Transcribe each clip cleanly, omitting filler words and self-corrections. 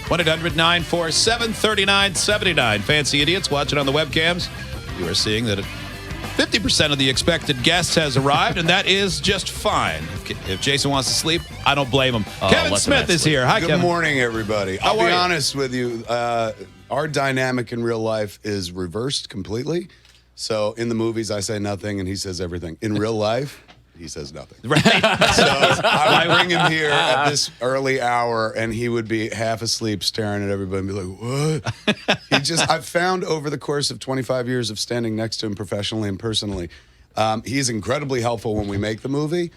1-800-947-3979. Fancy idiots watching on the webcams. You are seeing that 50% of the expected guests has arrived, and that is just fine. If Jason wants to sleep, I don't blame him. Kevin Smith is here. Hi, Kevin. Good morning, everybody. I'll be honest with you. Our dynamic in real life is reversed completely. So in the movies, I say nothing, and he says everything. In real life, he says nothing. Right. So I would bring him here at this early hour, and he would be half asleep staring at everybody and be like, what? I've found over the course of 25 years of standing next to him professionally and personally, he's incredibly helpful when we make the movie.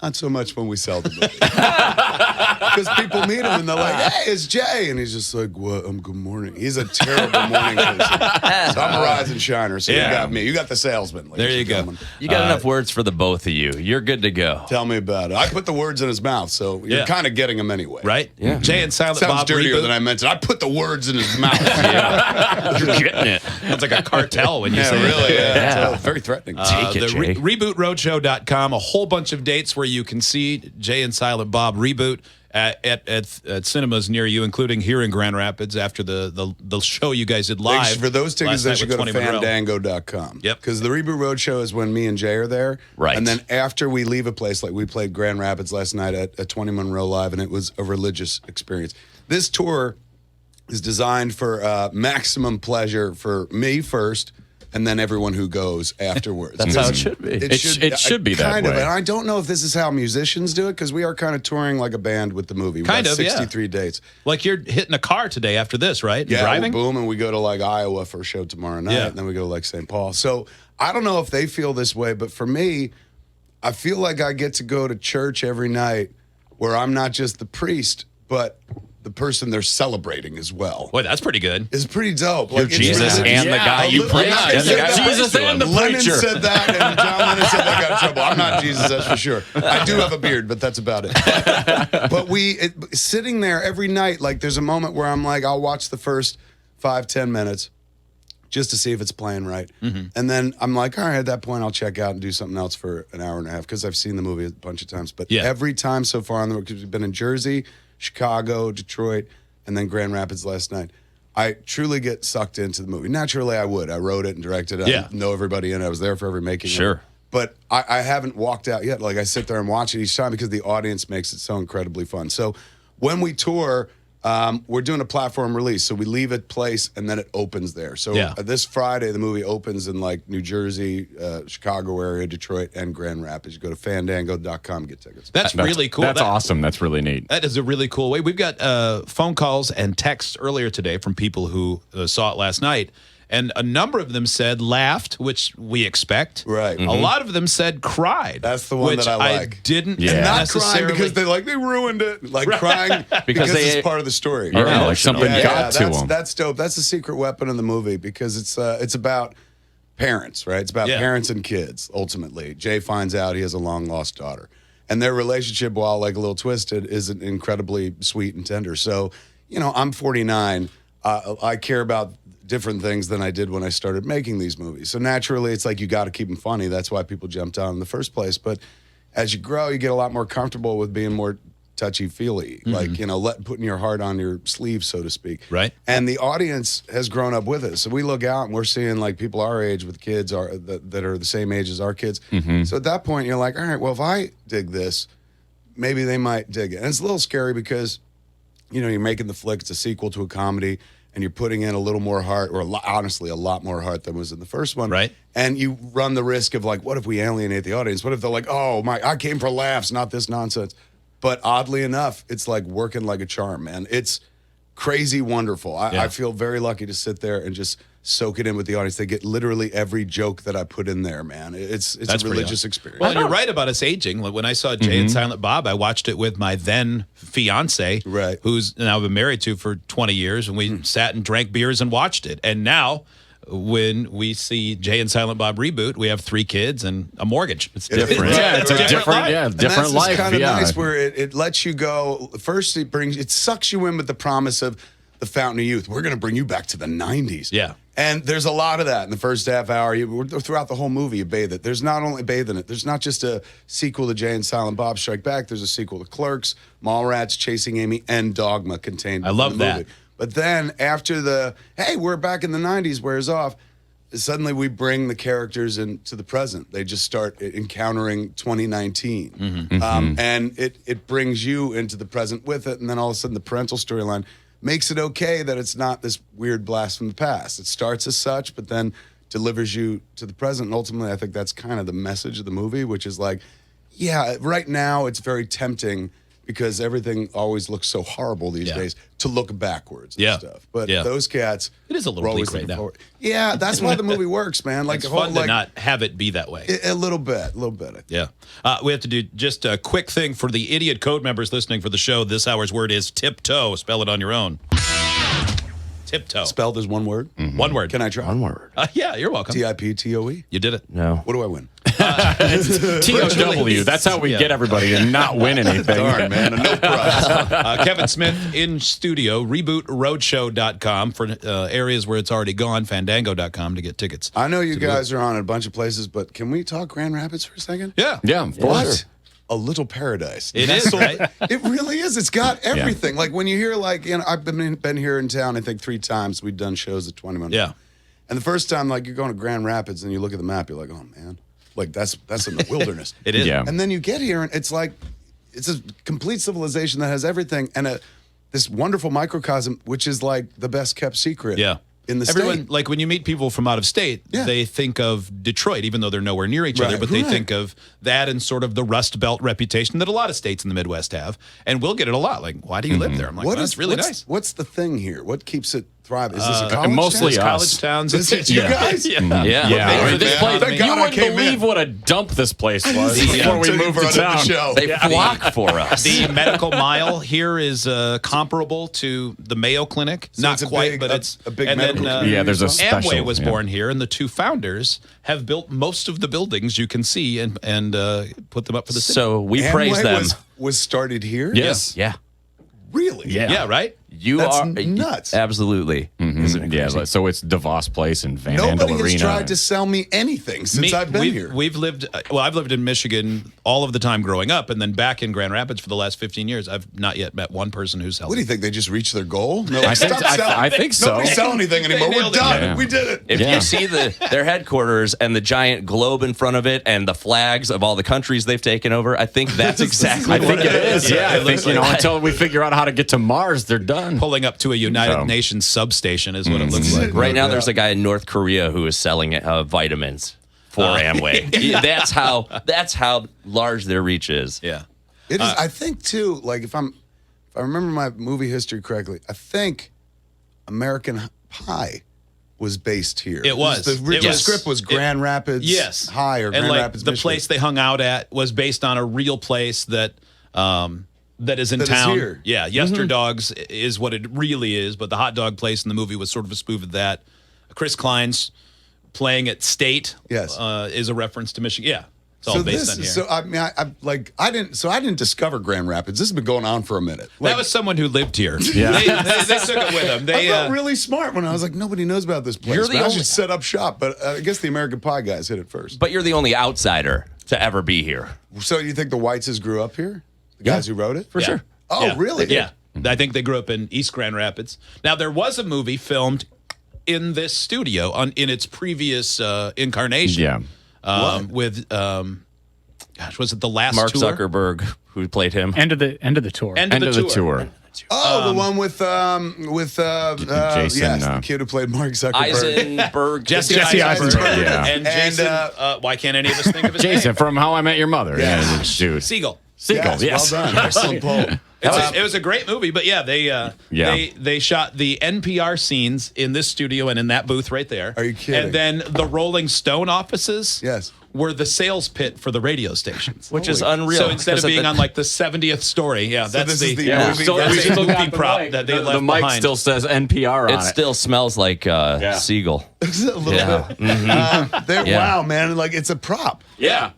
Not so much when we sell the movie. Because people meet him and they're like, hey, it's Jay. And he's just like, what? Good morning. He's a terrible morning person. So I'm a rising shiner. So you got me. You got the salesman. There you go. You got enough words for the both of you. You're good to go. Tell me about it. I put the words in his mouth, so you're kind of getting them anyway. Right? Yeah. Jay and Silent Sounds Bob dirtier Reboot. than I meant it. I put the words in his mouth. You're getting it. Sounds like a cartel when you say really, it. It's very threatening. Take it, Jay. RebootRoadshow.com, a whole bunch of dates where you can see Jay and Silent Bob Reboot at cinemas near you, including here in Grand Rapids after the show you guys did live. For those tickets, they should go to fandango.com. Yep. Because the Reboot Roadshow is when me and Jay are there. Right. And then after we leave a place, like we played Grand Rapids last night at 20 Monroe Live, and it was a religious experience. This tour is designed for maximum pleasure for me first, and then everyone who goes afterwards. That's how it should be. It should be that way. And I don't know if this is how musicians do it, because we are kind of touring like a band with the movie. We got 63 dates. Like you're hitting a car today after this, right? Yeah, driving? Boom, and we go to like Iowa for a show tomorrow night, and then we go to like St. Paul. So I don't know if they feel this way, but for me, I feel like I get to go to church every night where I'm not just the priest, but the person they're celebrating as well. Boy, that's pretty good. It's pretty dope. You're Jesus and the guy you preach. Jesus and the Lennon preacher. said that, and John Lennon said that got in trouble. I'm not Jesus, that's for sure. I do have a beard, but that's about it. But sitting there every night, like there's a moment where I'm like, I'll watch the first 5-10 minutes just to see if it's playing right. Mm-hmm. And then I'm like, all right, at that point, I'll check out and do something else for an hour and a half, because I've seen the movie a bunch of times. But every time so far on the road, because we've been in Jersey, Chicago, Detroit, and then Grand Rapids last night, I truly get sucked into the movie. Naturally, I would. I wrote it and directed it. I know everybody in it. I was there for every making. Sure. But I haven't walked out yet. Like, I sit there and watch it each time because the audience makes it so incredibly fun. So when we tour, we're doing a platform release. So we leave a place and then it opens there. So this Friday, the movie opens in like New Jersey, Chicago area, Detroit, and Grand Rapids. You go to fandango.com and get tickets. That's really cool. That's awesome. That's really neat. That is a really cool way. We've got phone calls and texts earlier today from people who saw it last night. And a number of them said laughed, which we expect. Right. Mm-hmm. A lot of them said cried. That's the one which that I like. I didn't And not necessarily. crying because they ruined it. Like crying because it's part of the story. Yeah, like something got to them. That's dope. That's a secret weapon in the movie, because it's about parents, right? It's about parents and kids, ultimately. Jay finds out he has a long-lost daughter. And their relationship, while like a little twisted, is incredibly sweet and tender. So, I'm 49. I care about different things than I did when I started making these movies. So naturally, it's like you got to keep them funny. That's why people jumped on in the first place. But as you grow, you get a lot more comfortable with being more touchy-feely, like, putting your heart on your sleeve, so to speak. Right. And the audience has grown up with us. So we look out and we're seeing like people our age with kids that are the same age as our kids. Mm-hmm. So at that point, you're like, all right, well, if I dig this, maybe they might dig it. And it's a little scary because, you're making the flick. It's a sequel to a comedy, and you're putting in a little more heart, or honestly, a lot more heart than was in the first one. Right. And you run the risk of like, what if we alienate the audience? What if they're like, oh, I came for laughs, not this nonsense. But oddly enough, it's like working like a charm, man. It's crazy wonderful. I feel very lucky to sit there and just soak it in with the audience. They get literally every joke that I put in there, man. It's a religious experience. Well, you're right about us aging. Like when I saw Jay and Silent Bob, I watched it with my then fiance, who's now been married to for 20 years, and we sat and drank beers and watched it. And now, when we see Jay and Silent Bob Reboot, we have 3 kids and a mortgage. It's different. It's a different life. It's kind of nice where it lets you go. First, it sucks you in with the promise of the fountain of youth. We're going to bring you back to the 90s. Yeah. And there's a lot of that in the first half hour. Throughout the whole movie, you bathe it. There's not only bathe in it. There's not just a sequel to Jay and Silent Bob Strike Back. There's a sequel to Clerks, Mallrats, Chasing Amy, and Dogma contained in the movie. That. But then after hey, we're back in the 90s, wears off, suddenly we bring the characters into the present. They just start encountering 2019. And it brings you into the present with it. And then all of a sudden the parental storyline makes it okay that it's not this weird blast from the past. It starts as such, but then delivers you to the present. And ultimately, I think that's kind of the message of the movie, which is like, yeah, right now it's very tempting because everything always looks so horrible these days to look backwards and stuff. But those cats, it is a little bleak right now. Forward. Yeah, that's why the movie works, man. Like it's fun to not have it be that way. A little bit. I think. Yeah. We have to do just a quick thing for the idiot code members listening for the show. This hour's word is tiptoe. Spell it on your own. Tiptoe. Spelled as one word? One word. Can I try? One word. Yeah, you're welcome. Tiptoe? You did it. No. What do I win? TOW. That's how we get everybody to not win anything. Darn, man. No prize. Kevin Smith in studio. RebootRoadshow.com for areas where it's already gone. Fandango.com to get tickets. I know you guys are on a bunch of places, but can we talk Grand Rapids for a second? Yeah. Yeah, of course. What? A little paradise. It is, right? It really is. It's got everything. Like when you hear, like, I've been here in town, I think 3 times. We've done shows at 21. Yeah. And the first time, like, you're going to Grand Rapids and you look at the map, you're like, oh, man. Like, that's in the wilderness. It is. Yeah. And then you get here and it's like, it's a complete civilization that has everything and this wonderful microcosm, which is like the best kept secret. Yeah. In the Everyone, state. like when you meet people from out of state, they think of Detroit, even though they're nowhere near each other, but they think of that and sort of the Rust Belt reputation that a lot of states in the Midwest have. And we'll get it a lot. Like, why do you live there? I'm like, it's really nice. What's the thing here? What keeps it thriving? Is this a college mostly town? College towns. Is it you guys? Yeah. This place, you wouldn't believe what a dump this place was before we moved to town. They flock for us. The medical mile here is comparable to the Mayo Clinic. So Not it's quite, but it's a big and medical then, community. there's a special. Amway was born here, and the 2 founders have built most of the buildings you can see and put them up for the city. So we praise them. Was started here? Yes. Yeah. Really? Yeah, right? That's nuts. Absolutely. Isn't it crazy? So it's DeVos Place and Van Andel Nobody has Arena. tried to sell me anything since I've been here. I've lived in Michigan all of the time growing up, and then back in Grand Rapids for the last 15 years. I've not yet met one person who's held What do you think? They just reached their goal? No, I think so. Nobody sell anything anymore. We're nailed it. done. Yeah. We did it. If you see their headquarters and the giant globe in front of it and the flags of all the countries they've taken over, I think that's exactly I think it is. Yeah, I it looks think, like until we figure out how to get to Mars, they're done. Pulling up to a United Nations substation is what it looks like. Right now, there's a guy in North Korea who is selling vitamins for Amway. That's how large their reach is. Yeah. It is. I think too. Like if I remember my movie history correctly, I think American Pie was based here. It was. The original Yes. script was Grand Rapids High or Grand Rapids, the Michigan. place they hung out at was based on a real place that is in town. Here. Yeah, Yesterdogs is what it really is, but the hot dog place in the movie was sort of a spoof of that. Chris Klein's playing at State is a reference to Michigan. Yeah. It's all based on here. So I mean, I didn't discover Grand Rapids. This has been going on for a minute. That was someone who lived here. Yeah. They took it with them. I felt really smart when I was like, nobody knows about this place. You're the Man, I only- should set up shop, but I guess the American Pie guys hit it first. But you're the only outsider to ever be here. So you think the Whiteses grew up here? The guys who wrote it? For sure. Oh, Yeah. really? Yeah. I think they grew up in East Grand Rapids. Now, there was a movie filmed in this studio in its previous incarnation. Yeah. With, was it The Last Mark Tour? Zuckerberg, who played him. End of the tour. End of the tour. Oh, the one with Jason, yes, the kid who played Mark Zuckerberg. Eisenberg. Jesse Eisenberg. Yeah. And Jason, why can't any of us think of his Jason name? from How I Met Your Mother. Yeah, dude. Siegel. Siegel, yes. Well done. Excellent poll. It was a great movie, but yeah, they shot the NPR scenes in this studio and in that booth right there. Are you kidding? And then the Rolling Stone offices were the sales pit for the radio stations. Which is unreal. So instead of because being on like the 70th story, that's this is the Yeah, movie. still, that's we the still got movie the prop mic. that they the left mic behind. still says NPR on it it. still smells like Siegel. a little bit. Wow, man! Like it's a prop. Yeah.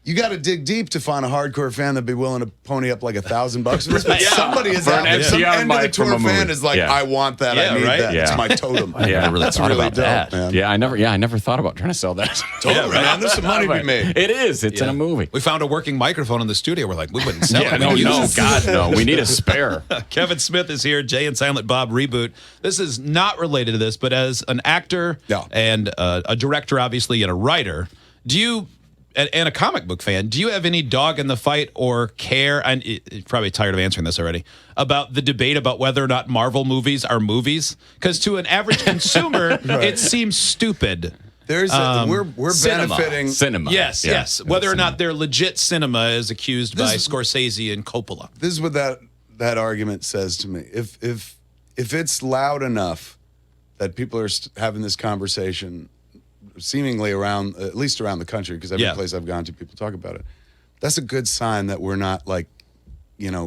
You got to dig deep to find a hardcore fan that'd be willing to pony up like $1,000 for this. But somebody is out there. Some end of the tour fan is like, I want that. I need that. It's my totem. I never really thought about that. Man. Yeah, I never thought about trying to sell that. Totally, man. There's some money to be made. It is. It's in a movie. We found a working microphone in the studio. We're like, we wouldn't sell it. No, God, no. We need a spare. Kevin Smith is here. Jay and Silent Bob Reboot. This is not related to this, but as an actor and a director, obviously, and a writer, do you... And a comic book fan, do you have any dog in the fight or care? And you're probably tired of answering this already about the debate about whether or not Marvel movies are movies, because to an average consumer, it seems stupid. There's we're benefiting cinema. Yes. Whether or not they're legit cinema is accused by Scorsese and Coppola. This is what that argument says to me. If it's loud enough that people are having this conversation, seemingly around, at least around the country, because every place I've gone to, people talk about it. That's a good sign that we're not like,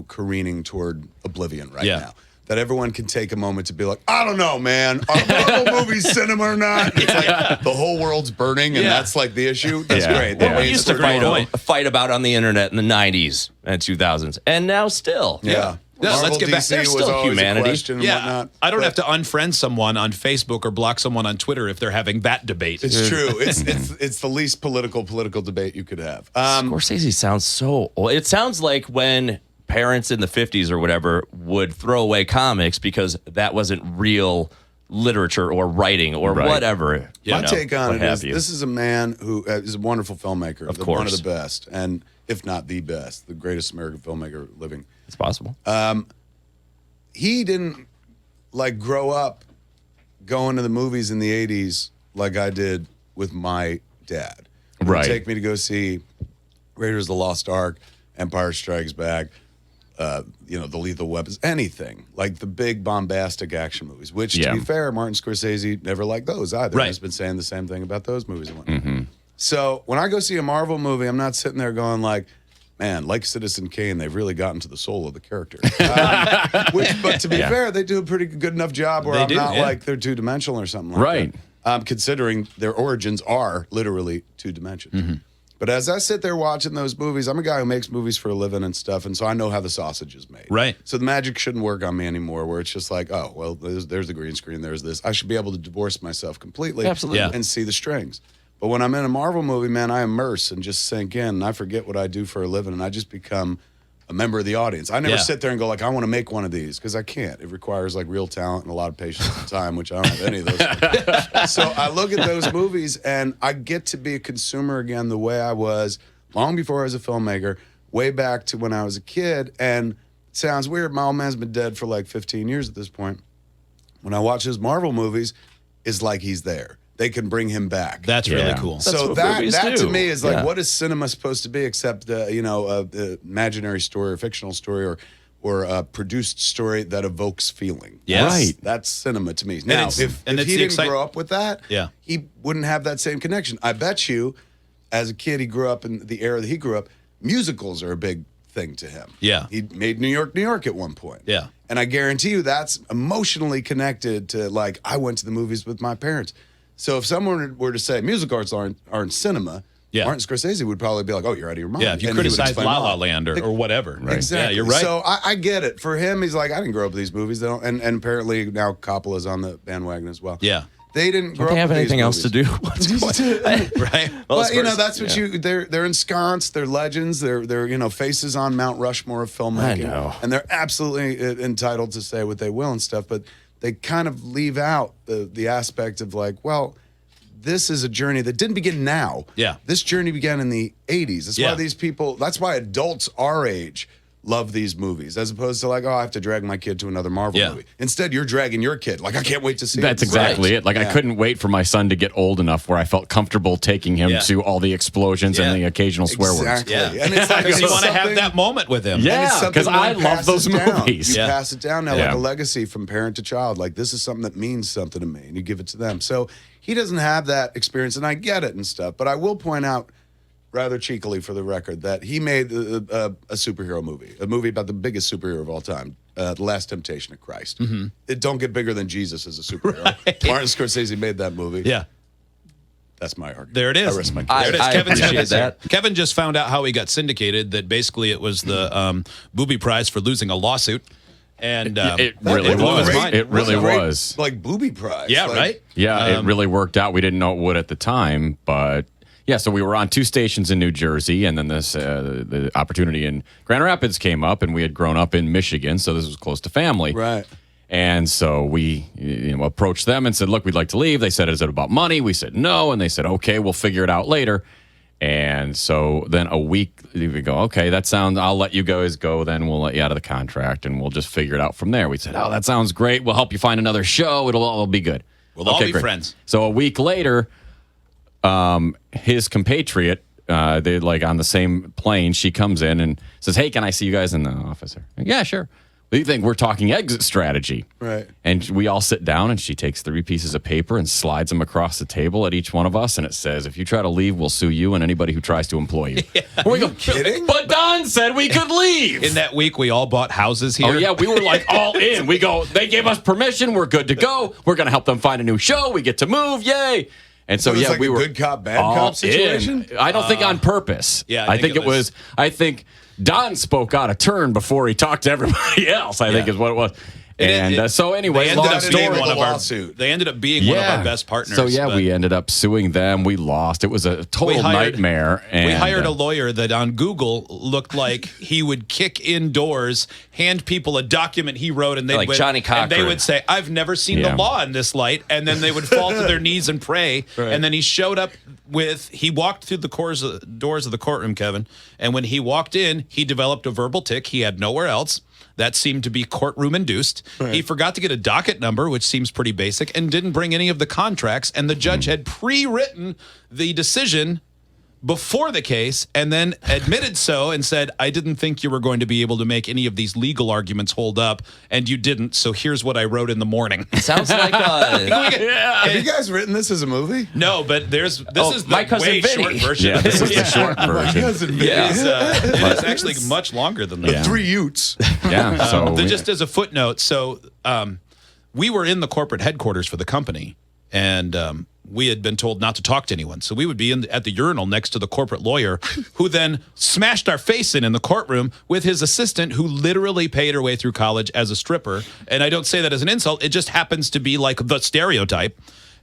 careening toward oblivion right now. That everyone can take a moment to be like, I don't know, man. Are Marvel movies cinema or not? It's like the whole world's burning, and that's like the issue. That's great. Well, we used to fight about on the internet in the 90s and 2000s, and now still. Yeah. Let's get back. There's still humanity. I don't have to unfriend someone on Facebook or block someone on Twitter if they're having that debate. It's true. It's the least political debate you could have. Scorsese sounds so old. It sounds like when parents in the 50s or whatever would throw away comics because that wasn't real literature or writing or whatever. My take on it is this is a man who is a wonderful filmmaker. Of course. One of the best, and if not the best, the greatest American filmmaker living. It's possible. He didn't grow up going to the movies in the 80s like I did with my dad. He would take me to go see Raiders of the Lost Ark, Empire Strikes Back, The Lethal Weapons, anything. Like the big bombastic action movies, which, to be fair, Martin Scorsese never liked those either. He's been saying the same thing about those movies and whatnot. So when I go see a Marvel movie, I'm not sitting there going like, man, like Citizen Kane, they've really gotten to the soul of the character. But to be fair, they do a pretty good enough job where I'm not like they're two-dimensional or something like that. Considering their origins are literally two dimensions. But as I sit there watching those movies, I'm a guy who makes movies for a living and stuff, and so I know how the sausage is made. So the magic shouldn't work on me anymore, where it's just like, oh, well, there's the green screen, there's this. I should be able to divorce myself completely and see the strings. But when I'm in a Marvel movie, man, I immerse and just sink in, and I forget what I do for a living, and I just become a member of the audience. I never sit there and go like, I want to make one of these, because I can't. It requires like real talent and a lot of patience and time, which I don't have any of those things. So I look at those movies, and I get to be a consumer again the way I was long before I was a filmmaker, way back to when I was a kid. And it sounds weird. My old man's been dead for like 15 years at this point. When I watch his Marvel movies, it's like he's there. They can bring him back. That's really cool. So that to me is like, what is cinema supposed to be except the imaginary story or fictional story or a produced story that evokes feeling. That's cinema to me. Now, if he didn't grow up with that, he wouldn't have that same connection. I bet you, as a kid, he grew up in the era that he grew up, musicals are a big thing to him. He made New York, New York at one point. And I guarantee you that's emotionally connected to like, I went to the movies with my parents. So if someone were to say music arts aren't cinema, Martin Scorsese would probably be like, oh, you're out of your mind. If you criticize La La Land or whatever. Exactly. Yeah, you're right. So I get it. For him, he's like, I didn't grow up with these movies. They don't, and apparently now Coppola's on the bandwagon as well. They didn't grow up with these movies. They have anything else to do? Well, that's what they're ensconced, they're legends, they're faces on Mount Rushmore of filmmaking. I know. And they're absolutely entitled to say what they will and stuff, but they kind of leave out the aspect of like, well, this is a journey that didn't begin now. This journey began in the 80s. That's why these people, that's why adults our age love these movies, as opposed to like, oh, I have to drag my kid to another Marvel movie. Instead, you're dragging your kid. Like, I can't wait to see That's exactly it. Like, I couldn't wait for my son to get old enough where I felt comfortable taking him to all the explosions and the occasional swear words. And it's like, you want to have that moment with him. Because I love those movies. You pass it down now like a legacy from parent to child. Like, this is something that means something to me, and you give it to them. So he doesn't have that experience, and I get it and stuff. But I will point out, rather cheekily for the record, that he made a superhero movie, a movie about the biggest superhero of all time, The Last Temptation of Christ. It don't get bigger than Jesus as a superhero. Martin Scorsese made that movie. That's my argument. There it is. I rest my case. There it is. I appreciate that. Kevin just found out how he got syndicated. That basically it was the booby prize for losing a lawsuit. And it really blew his was. mind. It really Great, was. like booby prize. Yeah, Like, right? Yeah, it really worked out. We didn't know it would at the time, but yeah. So we were on 2 stations in New Jersey, and then this the opportunity in Grand Rapids came up, and we had grown up in Michigan, so this was close to family. Right. And so we approached them and said, "Look, we'd like to leave." They said, "Is it about money?" We said, "No," and they said, "Okay, we'll figure it out later." And so then a week, we go, "Okay, that sounds. I'll let you guys go. Then we'll let you out of the contract, and we'll just figure it out from there." We said, "Oh, that sounds great. We'll help you find another show. It'll all be good. We'll all be friends." So a week later, his compatriot, they like on the same plane. She comes in and says, "Hey, can I see you guys in the office?" Yeah, sure. What do you think? We're talking exit strategy. Right. And we all sit down, and she takes 3 pieces of paper and slides them across the table at each one of us. And it says, "If you try to leave, we'll sue you and anybody who tries to employ you." We go, kidding? But Don said we could leave. In that week, we all bought houses here. Oh, yeah. We were like all in. We go, they gave us permission. We're good to go. We're going to help them find a new show. We get to move. Yay. And so, So it was yeah, like we a were good cop, bad all cop situation? in. I don't think on purpose. Yeah, I think it was. I think Don spoke out of turn before he talked to everybody else. I think is what it was. And so anyway, they ended long up being story. one of our lawsuit. They ended up being one of our best partners. So yeah, but we ended up suing them. We lost. It was a total nightmare. And we hired a lawyer that on Google looked like he would kick indoors, hand people a document he wrote, and they Like Johnny and they Cochran. would say, "I've never seen the law in this light," and then they would fall to their knees and pray. Right. And then he showed up he walked through the doors of the courtroom, Kevin, and when he walked in, he developed a verbal tic he had nowhere else. That seemed to be courtroom induced. Right. He forgot to get a docket number, which seems pretty basic, and didn't bring any of the contracts. And the judge had pre-written the decision before the case and then admitted so and said, "I didn't think you were going to be able to make any of these legal arguments hold up, and you didn't, so here's what I wrote in the morning." Sounds like Have you guys written this as a movie? No, but this is the My Cousin way Vinny. short version. Yeah, this is the short version. It's actually much longer than that. The 3 Utes. Yeah. So Just as a footnote, so we were in the corporate headquarters for the company, and we had been told not to talk to anyone. So we would be at the urinal next to the corporate lawyer, who then smashed our face in the courtroom with his assistant, who literally paid her way through college as a stripper. And I don't say that as an insult. It just happens to be like the stereotype.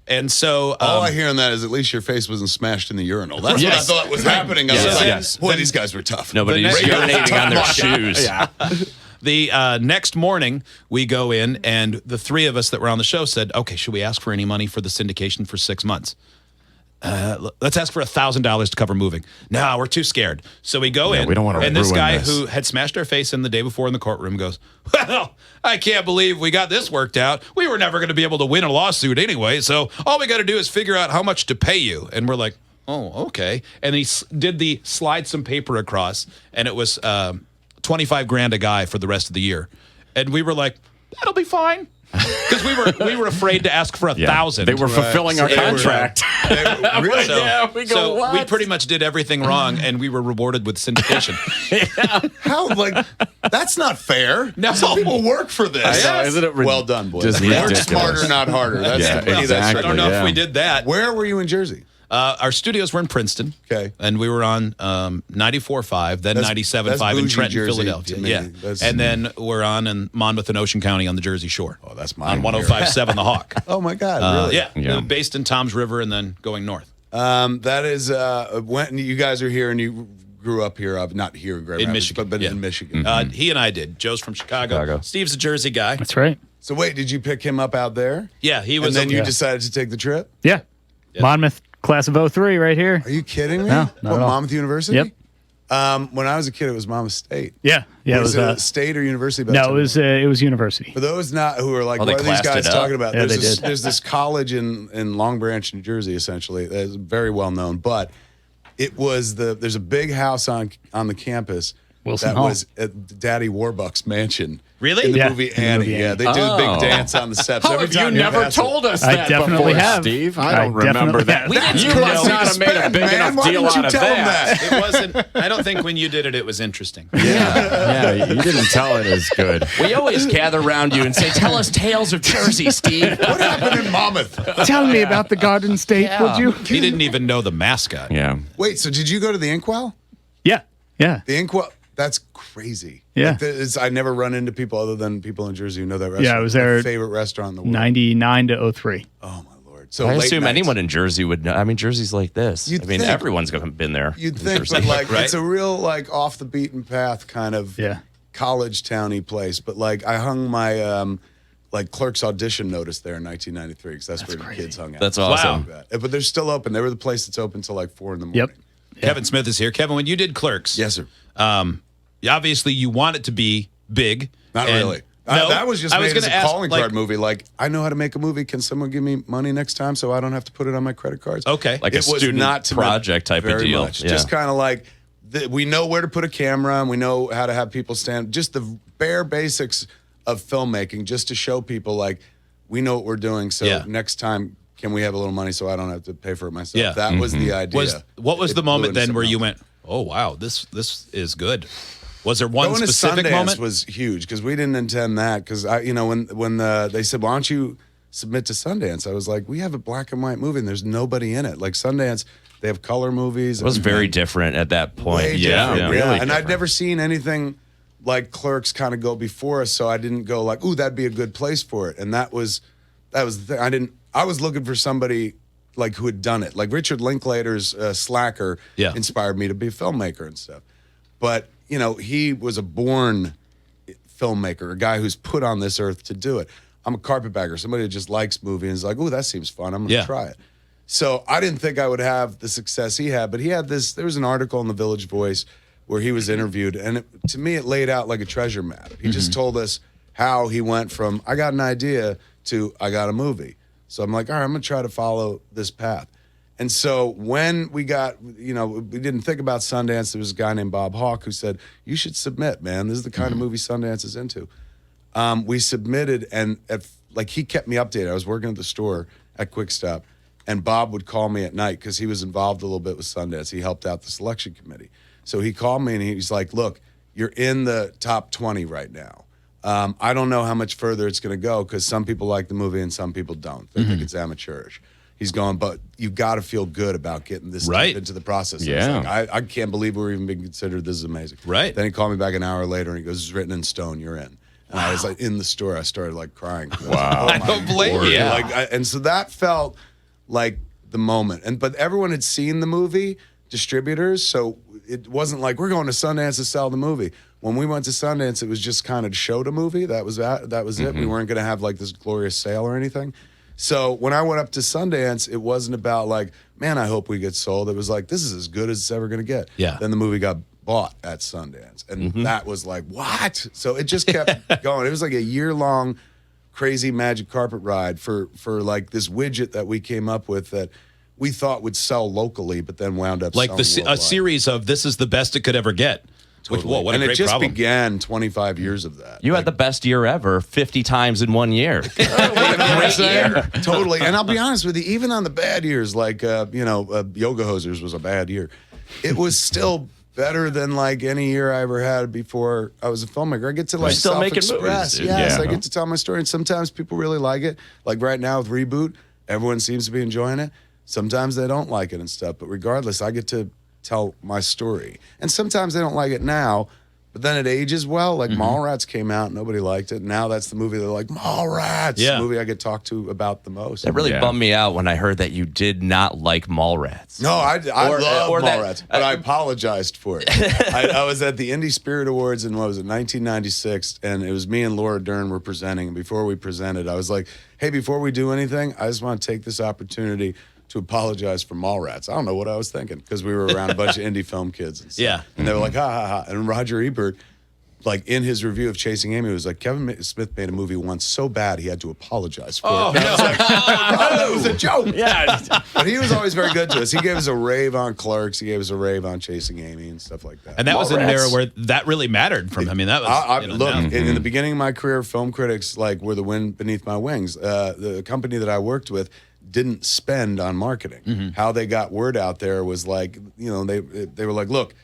And so all I hear in that is at least your face wasn't smashed in the urinal. That's what I thought was happening. I was like, boy, these guys were tough. nobody's urinating on their shoes. Yeah. The next morning, we go in, and the 3 of us that were on the show said, "Okay, should we ask for any money for the syndication for 6 months? Let's ask for $1,000 to cover moving." No, we're too scared. So we go in, we don't want to and this ruin guy this. who had smashed our face in the day before in the courtroom goes, "Well, I can't believe we got this worked out. We were never going to be able to win a lawsuit anyway, so all we got to do is figure out how much to pay you." And we're like, "Oh, okay." And he did the slide some paper across, and it was $25,000 a guy for the rest of the year. And we were like, "That'll be fine." Because we were afraid to ask for $1,000. They were fulfilling our contract. Really? So, we go, so "What?" we pretty much did everything wrong, and we were rewarded with syndication. How? Like, that's not fair. No. Some people work for this. I know, isn't it Well done, boys. just Work ridiculous? smarter, not harder. That's Yeah, the key. exactly. I don't know Yeah. if we did that. Where were you in Jersey? Our studios were in Princeton. Okay. And we were on 94.5, then That's 97.5 in bougie Trenton, Jersey Philadelphia. to me. Yeah. That's- And then we're on in Monmouth and Ocean County on the Jersey Shore. Oh, that's my On 105.7 The Hawk. Oh my God! Really? Yeah. Based in Tom's River and then going north. That is when you guys are here and you grew up here, not here in Grand In Rapids, Michigan. but Yeah. in Michigan. He and I did. Joe's from Chicago. Steve's a Jersey guy. That's right. So wait, did you pick him up out there? Yeah, he was. And then you Yeah. decided to take the trip? Yeah. Monmouth, class of 03 right here. Are you kidding me? No, not What, at all. Monmouth University? Yep. When I was a kid, it was Monmouth State. Yeah. Yeah. Was it state or university? back no, then? it was university. For those not who are like, Oh, they what are these classed guys it up. talking about? Yeah, there's, they this, did. there's this college in Long Branch, New Jersey, essentially. That's very well known. But it was there's a big house on the campus Wilson that Hall. was at Daddy Warbucks' mansion. Really? In the Yeah, movie in the Annie. movie Yeah, Annie. they do a big dance on the steps. How Every have you time never pass it. told us I that definitely before, have. Steve? I I don't remember definitely that. have. We didn't You know. must not have made a big Man, enough why deal didn't you out of tell him that. It wasn't. I don't think when you did it, it was interesting. Yeah, you didn't tell it as good. We always gather around you and say, "Tell us tales of Jersey, Steve." What happened in Monmouth? Tell me about the Garden State, Yeah. would you? He didn't even know the mascot. Yeah. Wait, so did you go to the Inkwell? Yeah. Yeah. The Inkwell, that's crazy. Yeah. Like, I never run into people other than people in Jersey who know that restaurant. Yeah, I was there- My favorite restaurant in the world. 99 to 03. Oh, my Lord. So I late assume nights. anyone in Jersey would know. I mean, Jersey's like this. You'd I mean, think. everyone's been there. You'd in think, Jersey. but like, Right? it's a real, like, off the beaten path kind of Yeah. college towny place. But, like, I hung my, like, Clerks audition notice there in 1993 because that's where crazy. the kids hung out. That's awesome. But they're still open. They were the place that's open till like 4 in the morning. Yep. Kevin Smith is here. Kevin, when you did Clerks, Yes, sir. obviously you want it to be big. Not and- really. No, That was just I was made as a gonna ask, calling like- card movie. Like, I know how to make a movie. Can someone give me money next time so I don't have to put it on my credit cards? Okay. Like a It was student not to project type of very deal. much. Yeah. Just kind of like we know where to put a camera and we know how to have people stand. Just the bare basics of filmmaking, just to show people like we know what we're doing. So Yeah. next time, can we have a little money so I don't have to pay for it myself? Yeah. That was the idea. What was It the blew moment into then where something you else. went, "Oh wow, this is good"? Was there one Going to specific Sundance moment? was huge because we didn't intend that. Because when they said, "Why don't you submit to Sundance?" I was like, "We have a black and white movie and there's nobody in it." Like Sundance, they have color movies. It was very different at that point. Way Yeah, different, really And I'd different. never seen anything like Clerks kind of go before us, so I didn't go like, "Ooh, that'd be a good place for it." And that was the thing. I was looking for somebody like who had done it. Like Richard Linklater's Slacker Yeah. inspired me to be a filmmaker and stuff. But he was a born filmmaker, a guy who's put on this earth to do it. I'm a carpetbagger, somebody who just likes movies and is like, "Oh, that seems fun. I'm going to try it." So I didn't think I would have the success he had, but he had this. There was an article in the Village Voice where he was interviewed, and to me, it laid out like a treasure map. He just told us how he went from "I got an idea" to "I got a movie." So I'm like, all right, I'm going to try to follow this path. And so when we got, we didn't think about Sundance. There was a guy named Bob Hawke who said, "You should submit, man. This is the kind of movie Sundance is into." We submitted, and he kept me updated. I was working at the store at Quick Stop, and Bob would call me at night because he was involved a little bit with Sundance. He helped out the selection committee. So he called me and he's like, "Look, you're in the top 20 right now. I don't know how much further it's going to go because some people like the movie and some people don't. They think it's amateurish." He's going, "But you've got to feel good about getting this Right. deep into the process." I was Yeah. like, I can't believe we're even being considered. This is amazing. Right. Then he called me back an hour later and he goes, "It's written in stone. You're in." And I was like in the store. I started like crying. Wow. I don't blame you. Yeah. And so that felt like the moment. But everyone had seen the movie, distributors. So it wasn't like we're going to Sundance to sell the movie. When we went to Sundance, it was just kind of to show the movie. That was it. We weren't going to have like this glorious sale or anything. So when I went up to Sundance, it wasn't about like, man, I hope we get sold. It was like, this is as good as it's ever going to get. Yeah. Then the movie got bought at Sundance. And that was like, what? So it just kept going. It was like a year-long crazy magic carpet ride for like this widget that we came up with that we thought would sell locally, but then wound up Like selling a worldwide. series of "This is the best it could ever get." Which, whoa, what and a it great just problem. began 25 years of that. You had the best year ever 50 times in 1 year. Great year. Totally. And I'll be honest with you, even on the bad years, like, Yoga Hosers was a bad year. It was still better than like any year I ever had before I was a filmmaker. I get to like still making self-express. movies, dude. Yes, Yeah. I get to tell my story. And sometimes people really like it. Like right now with Reboot, everyone seems to be enjoying it. Sometimes they don't like it and stuff. But regardless, I get to tell my story. And sometimes they don't like it now, but then it ages well. Like Mallrats came out, nobody liked it. Now that's the movie they're like, Mallrats. Yeah. The movie I get talked to about the most. That really Yeah. bummed me out when I heard that you did not like Mallrats. No, I Or- love or that- Mallrats, but I apologized for it. I was at the Indie Spirit Awards in, 1996, and it was me and Laura Dern were presenting. And before we presented, I was like, "Hey, before we do anything, I just want to take this opportunity to apologize for Mallrats." I don't know what I was thinking because we were around a bunch of indie film kids and stuff. Yeah. And they were like, "Ha ha ha!" And Roger Ebert like in his review of Chasing Amy, it was like Kevin Smith made a movie once so bad he had to apologize for it. no. I was like, that was a joke. Yeah. But he was always very good to us. He gave us a rave on Clerks. He gave us a rave on Chasing Amy and stuff like that. And that was in an Mallrats. era where that really mattered from him. I mean, that was look, now- in the beginning of my career, film critics like were the wind beneath my wings. The company that I worked with didn't spend on marketing. How they got word out there was like, they were like, look,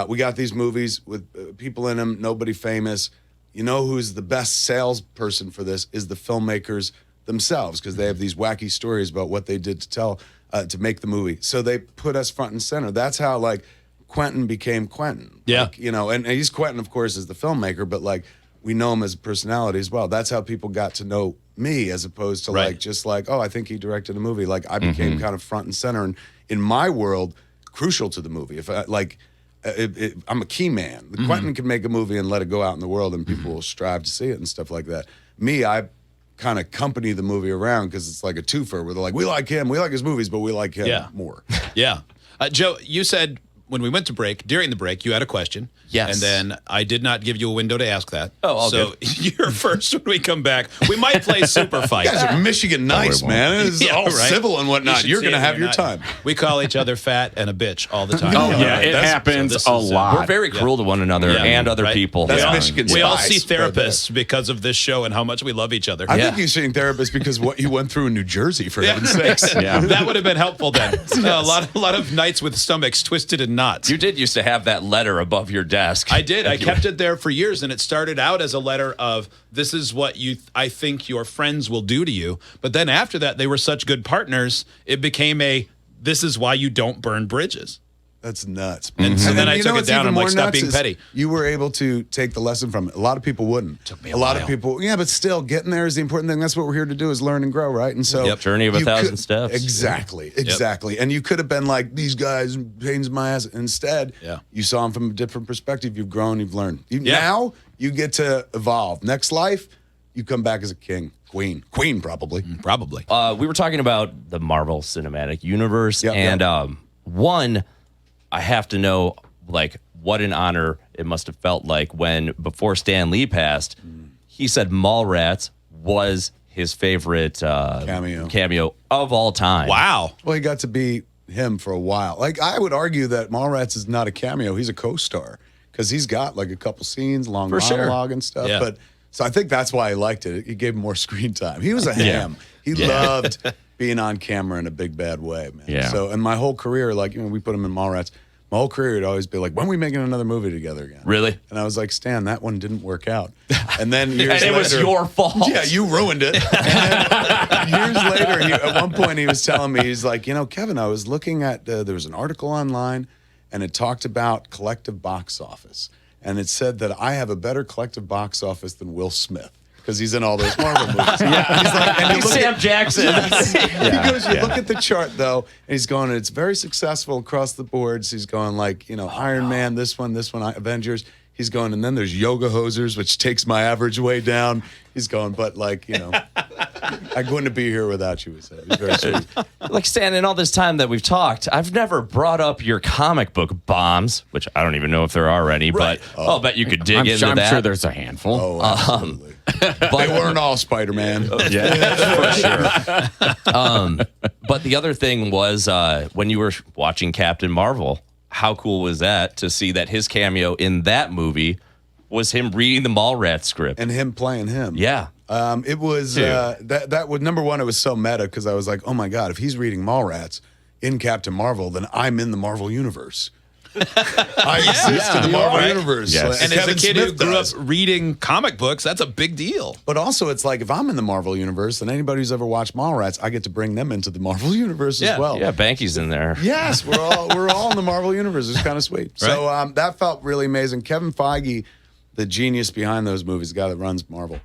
we got these movies with people in them, nobody famous. You know who's the best salesperson for this is the filmmakers themselves, because they have these wacky stories about what they did to tell to make the movie. So they put us front and center. That's how like Quentin became Quentin. Yeah. Like, and he's Quentin, of course, as the filmmaker, but like we know him as a personality as well. That's how people got to know me, as opposed to Right. like just like, oh, I think he directed a movie. Like I became kind of front and center, and in my world, crucial to the movie. If I like. I'm a key man. Quentin can make a movie and let it go out in the world, and people will strive to see it and stuff like that. Me, I kind of accompany the movie around because it's like a twofer where they're like, we like him, we like his movies, but we like him more. Yeah. Joe, you said when we went to break, during the break, you had a question. Yes. And then I did not give you a window to ask that. Oh, all so you're first when we come back. We might play Super Fight. You guys are Michigan nice, won't. man. It's Yeah, all right. civil and You whatnot. should You're see going to it have when your you're not- time. We call each other fat and a bitch all the time. Oh, yeah, it That's- happens so this a is, lot. We're very cruel to one another Yeah. and other Right. people. That's we all, Michigan we all spice see right there. therapists because of this show and how much we love each other. I think you're seeing therapists because what you went through in New Jersey, for heaven's sakes. Yeah. That would have been helpful then. A lot of nights with stomachs twisted in knots. You did used to have that letter above your desk. I did. I kept it there for years, and it started out as a letter of this is what I think your friends will do to you. But then after that, they were such good partners, it became a this is why you don't burn bridges. That's nuts. And so then I you took know it what's down. even I'm like, more stop nuts being is petty. You were able to take the lesson from it. A lot of people wouldn't. Took me a a lot while. of people, yeah, but still, getting there is the important thing. That's what we're here to do, is learn and grow, right? And so, Yep. Journey of a you thousand steps. Exactly. And you could have been like, these guys, pains in my ass. Instead, Yeah. you saw them from a different perspective. You've grown, you've learned. Yeah. Now, you get to evolve. Next life, you come back as a king. Queen, probably. Probably. We were talking about the Marvel Cinematic Universe, Yep, and yep. one, I have to know, like, what an honor it must have felt like when, before Stan Lee passed, he said Mallrats was his favorite cameo of all time. Wow. Well, he got to be him for a while. Like, I would argue that Mallrats is not a cameo. He's a co-star because he's got like a couple scenes, long For sure. monologue and stuff. Yeah. But so I think that's why he liked it. He gave him more screen time. He was a ham. He loved being on camera in a big bad way, man. Yeah. So, and my whole career, like, we put him in Mallrats. My whole career would always be like, when are we making another movie together again? Really? And I was like, Stan, that one didn't work out. And then years And it later, was your fault. yeah, you ruined it. And then years later, at one point, he was telling me, he's like, Kevin, I was looking at, there was an article online, and it talked about collective box office. And it said that I have a better collective box office than Will Smith, because he's in all those Marvel movies. Yeah. He's like, and you He's look Sam at- Jackson. He goes, you look at the chart, though, and he's going, it's very successful across the boards. He's going like, Iron Man, this one, Avengers. He's going, and then there's Yoga Hosers, which takes my average way down. He's going, but like, I wouldn't be here without you, he said. He's very sweet. Like, Stan, in all this time that we've talked, I've never brought up your comic book bombs, which I don't even know if there are any, but I'll bet you could dig I'm into that. sure there's a handful. Oh, absolutely. They weren't all Spider-Man. Yeah. But the other thing was when you were watching Captain Marvel, how cool was that to see that his cameo in that movie was him reading the Mallrats script? And him playing him. Yeah. It was that was number one. It was so meta because I was like, oh my god, if he's reading Mallrats in Captain Marvel, then I'm in the Marvel universe. I exist in the Marvel right. universe. Yes. Like And as a Kevin kid who Smith grew does. up reading comic books, that's a big deal. But also, it's like if I'm in the Marvel universe, then anybody who's ever watched Mallrats, I get to bring them into the Marvel universe Yeah, as well. Yeah, Banky's in there. Yes, we're all in the Marvel universe. It's kind of sweet. So that felt really amazing. Kevin Feige, the genius behind those movies, the guy that runs Marvel,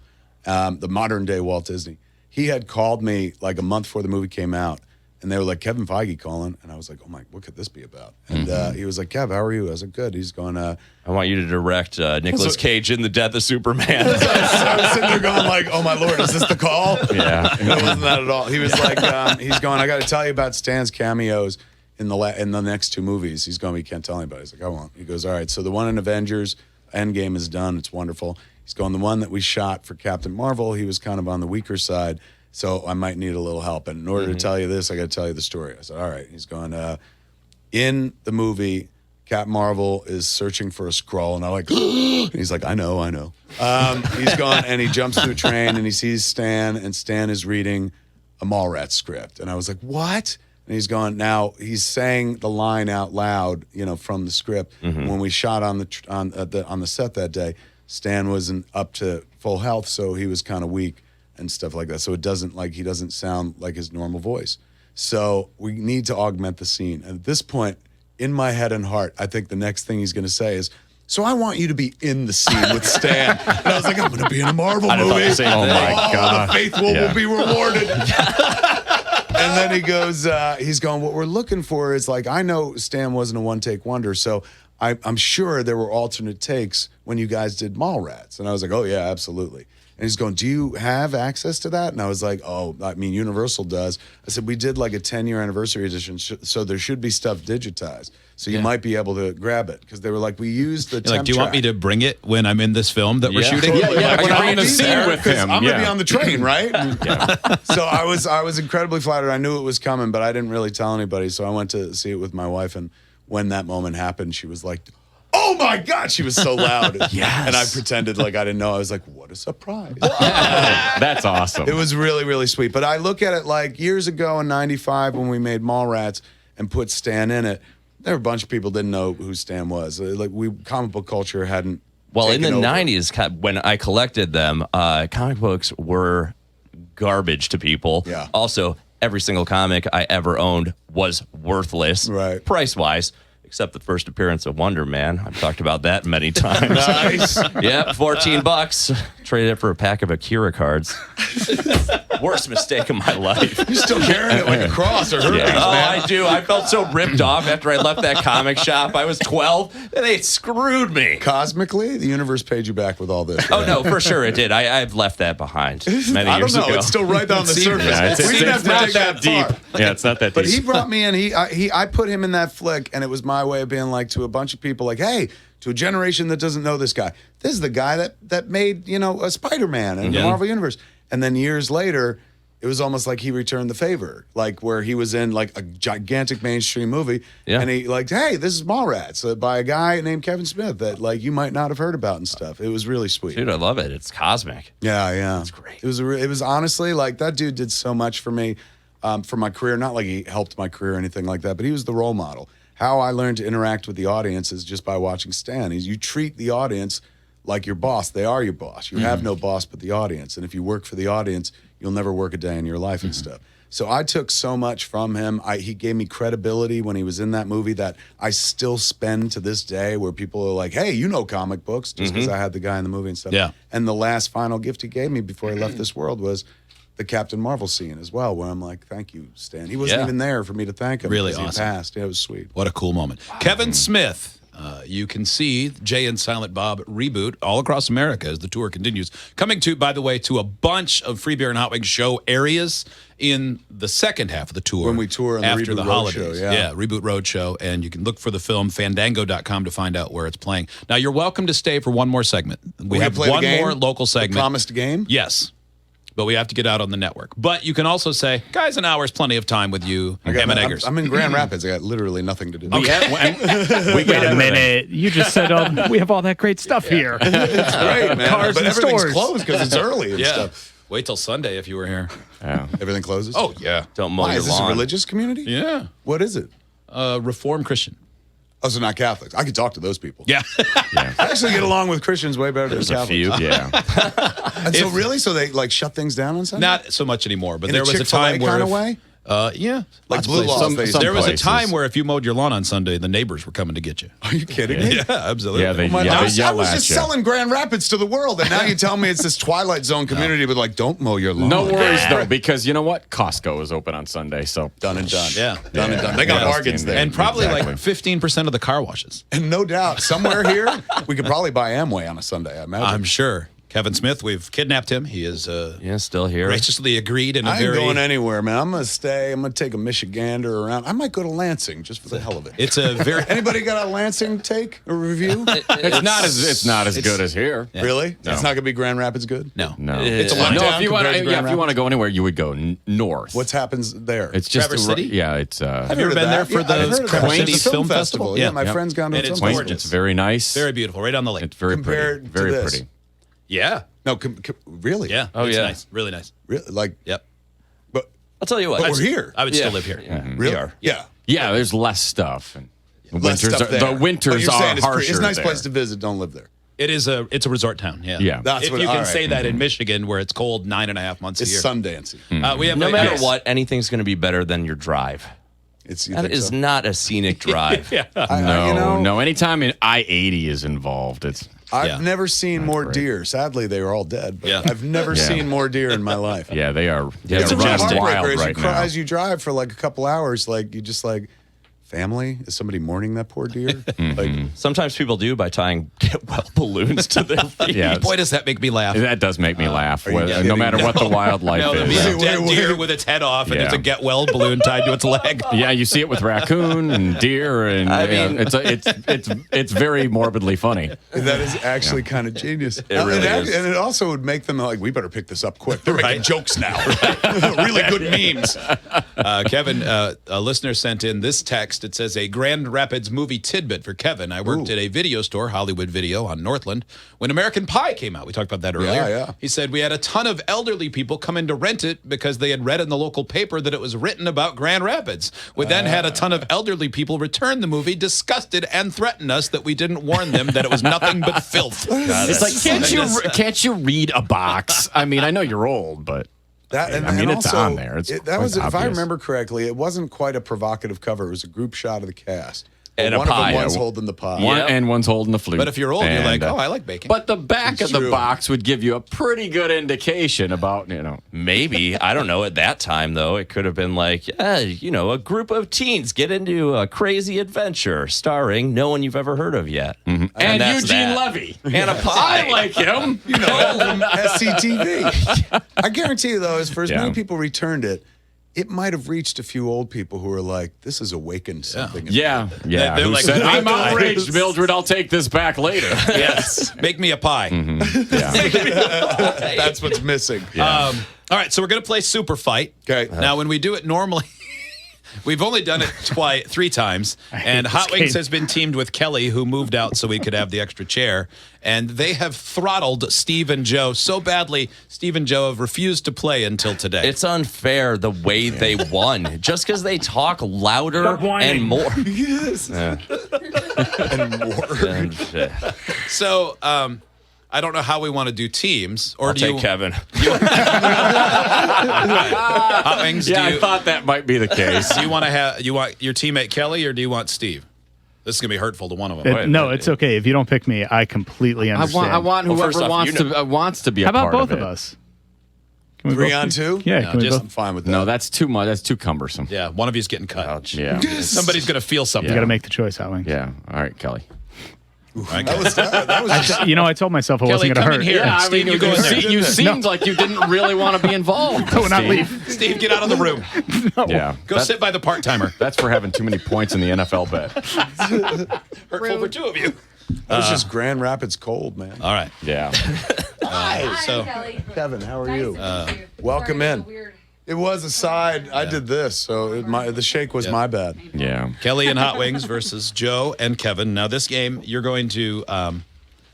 the modern day Walt Disney, he had called me like a month before the movie came out, and they were like, Kevin Feige calling, and I was like, oh my, what could this be about? And he was like, Kev, how are you? I was like, good. He's going, I want you to direct Nicolas Cage in The Death of Superman. I was sitting there going like, oh my Lord, is this the call? Yeah. It wasn't that at all. He was like, he's going, I got to tell you about Stan's cameos in the next two movies. He's going, you can't tell anybody. He's like, I won't. He goes, all right. So the one in Avengers, Endgame is done. It's wonderful. He's going, the one that we shot for Captain Marvel, he was kind of on the weaker side, so I might need a little help. And in order to tell you this, I got to tell you the story. I said, all right. He's going, in the movie, Captain Marvel is searching for a scroll, and I'm like, and he's like, I know. He's gone, and he jumps to a train, and he sees Stan, and Stan is reading a Mallrats script. And I was like, what? And he's gone, now he's saying the line out loud, from the script. When we shot on the set that day, Stan wasn't up to full health, so he was kind of weak and stuff like that. So he doesn't sound like his normal voice. So we need to augment the scene. And at this point, in my head and heart, I think the next thing he's going to say is, so I want you to be in the scene with Stan. And I was like, I'm going to be in a Marvel movie. Oh my God. The faithful will be rewarded. And then he goes, he's going, what we're looking for is I know Stan wasn't a one-take wonder, so I'm sure there were alternate takes when you guys did Mallrats. And I was like, oh, yeah, absolutely. And he's going, do you have access to that? And I was like, oh, I mean, Universal does. I said, we did a 10-year anniversary edition, so there should be stuff digitized. So you might be able to grab it. Because they were like, we used the temp do you want me to bring it when I'm in this film that we're shooting? Yeah, when I'm in the scene with him. I'm going to be on the train, right? So I was incredibly flattered. I knew it was coming, but I didn't really tell anybody. So I went to see it with my wife, and when that moment happened, she was like, oh my God, she was so loud. Yes. And I pretended like I didn't know. I was like, what a surprise. That's awesome. It was really, really sweet. But I look at it years ago in 95 when we made Mallrats and put Stan in it, there were a bunch of people didn't know who Stan was. Comic book culture hadn't Well, in the over. 90s, when I collected them, comic books were garbage to people. Yeah. Also, every single comic I ever owned was worthless, Right. price-wise. Except the first appearance of Wonder Man. I've talked about that many times. Nice. Yep, $14. Traded it for a pack of Akira cards. Worst mistake of my life. You're still carrying it like a cross or herpes, Oh, man. I do. I felt so ripped off after I left that comic shop. I was 12, and they screwed me. Cosmically, the universe paid you back with all this. Oh, no, for sure it did. I've left that behind many I don't years know. ago. It's still right on the surface. Yeah, We didn't have to not take that deep. far. Yeah, it's not that But deep. he brought me in. I put him in that flick, and it was my way of being to a bunch of people, hey, to a generation that doesn't know this guy. This is the guy that made a Spider-Man and the Marvel Universe. And then years later, it was almost like he returned the favor, where he was in a gigantic mainstream movie, and he hey, this is Mallrats by a guy named Kevin Smith that you might not have heard about and stuff. It was really sweet. Dude, I love it. It's cosmic. Yeah. It's great. It was honestly that dude did so much for me, for my career. Not like he helped my career or anything like that, but he was the role model. How I learned to interact with the audience is just by watching Stan. You treat the audience like your boss. They are your boss. You have no boss but the audience. And if you work for the audience, you'll never work a day in your life and stuff. So I took so much from him. He gave me credibility when he was in that movie that I still spend to this day, where people are like, hey, comic books, just because I had the guy in the movie and stuff. Yeah. And the last final gift he gave me before he left this world was the Captain Marvel scene as well, where I'm like, thank you, Stan. He wasn't even there for me to thank him. Really because awesome. He passed. Yeah, it was sweet. What a cool moment. Kevin Smith. You can see Jay and Silent Bob Reboot all across America as the tour continues. Coming by the way, to a bunch of Free Beer and Hot Wings show areas in the second half of the tour. When we tour on the after Reboot the Roadshow, holidays. yeah. Reboot Roadshow. And you can look for the film, fandango.com, to find out where it's playing. Now, you're welcome to stay for one more segment. We have play the one game? more local The segment. promised game? Yes. But we have to get out on the network. But you can also say, guys, an hour is plenty of time with you, Ham and Eggers. I'm in Grand Rapids. I got literally nothing to do. We Wait a minute. You just said we have all that great stuff here. It's great, man. Cars but and everything's stores. closed because it's early and Yeah. stuff. Wait till Sunday if you were here. Everything closes? Oh, yeah. Don't mow Why? your Is this a lawn. religious community? Yeah. What is it? Reformed Christian. Oh, so not Catholics. I could talk to those people. Yeah. I actually get along with Christians way better than There's a Catholics. few. Yeah. And so really? So they shut things down on Sunday? Not so much anymore, but In there a was a Chick-fil-A time where kind of if- way? Yeah, Like lots of Blue places. Laws, basically. There was a places. time where if you mowed your lawn on Sunday, the neighbors were coming to get you. Are you kidding me? Yeah, absolutely. Yeah, they I yell was at just you. selling Grand Rapids to the world, and now you tell me it's this Twilight Zone community with don't mow your lawn. No worries, though, because you know what? Costco is open on Sunday, so Done and done. Yeah. Done and done. They got Yeah. bargains there. And probably Exactly. like 15% of the car washes. And no doubt, somewhere here, we could probably buy Amway on a Sunday, I imagine. I'm sure. Kevin Smith, we've kidnapped him. He is still here. graciously agreed in a I ain't very... going anywhere, man. I'm going to stay. I'm going to take a Michigander around. I might go to Lansing just for the hell of it. It's a very... Anybody got a Lansing take or review? It's not as good as here. Really? No. It's not going to be Grand Rapids good? No. It's a letdown No, if you want compared to Grand if you want to go anywhere, you would go north. What happens there? It's just Traverse City? Yeah, it's Have you ever been there for the Sundance Film Festival? Yeah, my friend's gone to And a it's film gorgeous. It's very nice. Very beautiful, right on the lake. It's very Compared pretty. to Very this. pretty. Yeah. No, really? Yeah. Oh, it's yeah. nice. Really nice. Really? Like, Yep. but I'll tell you what. we're here. I would still live here. Really? are. Yeah. Yeah, there's less stuff. And Less winters stuff are, there. the winters But you're are saying harsher. it's a nice there. place to visit. Don't live there. It's a resort town. Yeah. Yeah. That's if what- you all can right. say that in Michigan, where it's cold 9.5 months It's a year. Sundancey. We have No a- matter yes. what, anything's going to be better than your drive. You That think is so? not a scenic drive. Yeah. No, anytime I-80 is involved, it's I've Yeah. never seen more great. deer. Sadly, they were all dead. But Yeah. I've never Yeah. seen more deer in my life. yeah, they are. it's They're a running heartbreaker wild as you right cry, now. as you drive for like a couple hours, like you just like, family? Is somebody mourning that poor deer? Like, Sometimes people do by tying get well balloons to their feet. Yeah, Boy, does that make me laugh. That does make me laugh. are you No kidding? matter what the wildlife No, is. there's a dead Wait. deer with its head off, and Yeah. there's a get well balloon tied to its leg. Yeah, you see it with raccoon and deer, and I yeah, mean- it's very morbidly funny. that is actually kind of genius. It really is. And it also would make them like, we better pick this up quick. They're making Right. jokes now. Really good memes. Kevin, a listener sent in this text. It says, a Grand Rapids movie tidbit for Kevin. I worked at a video store, Hollywood Video, on Northland, when American Pie came out. We talked about that earlier. yeah. He said, we had a ton of elderly people come in to rent it because they had read in the local paper that it was written about Grand Rapids. We then had a ton of elderly people return the movie, disgusted, and threaten us that we didn't warn them that it was nothing but filth. It's like can't you read a box? I mean, I know you're old, but That, and, I mean, and it's also, on there. It's that quite was, if I obvious. remember correctly, it wasn't quite a provocative cover. It was a group shot of the cast. And a one pie. of them was Yeah. holding the pie. one Yep. and one's holding the flute. But if you're old, you're like, And, oh, I like baking. But the back of the true. box would give you a pretty good indication about, Maybe. I don't know. At that time, though, it could have been like, a group of teens get into a crazy adventure starring no one you've ever heard of yet. and that's Eugene that. Levy. And a pie. I like him. You know, from SCTV. I guarantee you, though, as for as Yeah. many people returned it, it might have reached a few old people who were like, this has awakened something. in me. Yeah. They're Who like, said, I'm "Wait, outraged, Mildred. I'll take this back later. Yes. Make me a pie. Yeah. That's what's missing. All right, so we're going to play Super Fight. Okay. Now, when we do it normally, we've only done it 3 times, and this Hot Wings game. has been teamed with Kelly, who moved out so we could have the extra chair, and they have throttled Steve and Joe so badly. Steve and Joe have refused to play until today. It's unfair the way they won. Just because they talk louder Stop whining. and more. Yes. And more. so. I don't know how we want to do teams, or I'll do take you? Kevin. Hot Wings. Yeah, do you, I thought that might be the case. do you want to have your teammate Kelly, or do you want Steve? This is gonna be hurtful to one of them. No, it's okay. If you don't pick me, I completely understand. I want Well, whoever first off, wants to be a How about part both of of it. us? Can we 3 both on be- 2? Yeah, No, can we just- both? I'm fine with that. No, that's too much. That's too cumbersome. Yeah, one of you's getting cut. Yeah. Somebody's gonna feel something. You got to make the choice, Hot Wings. Yeah. All right, Kelly. That was just, You know, I told myself I Kelly, wasn't going come to in hurt. here. Yeah, I Steve, mean, you go in there. you seemed like you didn't really want to be involved. No, not Steve. leave. Steve, get out of the room. Yeah. Go sit by the part timer. That's for having too many points in the NFL bet. Hurtful for 2 of you. that was just Grand Rapids cold, man. All right. Yeah. So Kelly. Kevin, how are Nice you? to meet you. welcome Sorry, in. it's a weird- It was a side. I did this, so the shake was my bad. Yeah. Kelly and Hot Wings versus Joe and Kevin. Now, this game, you're going to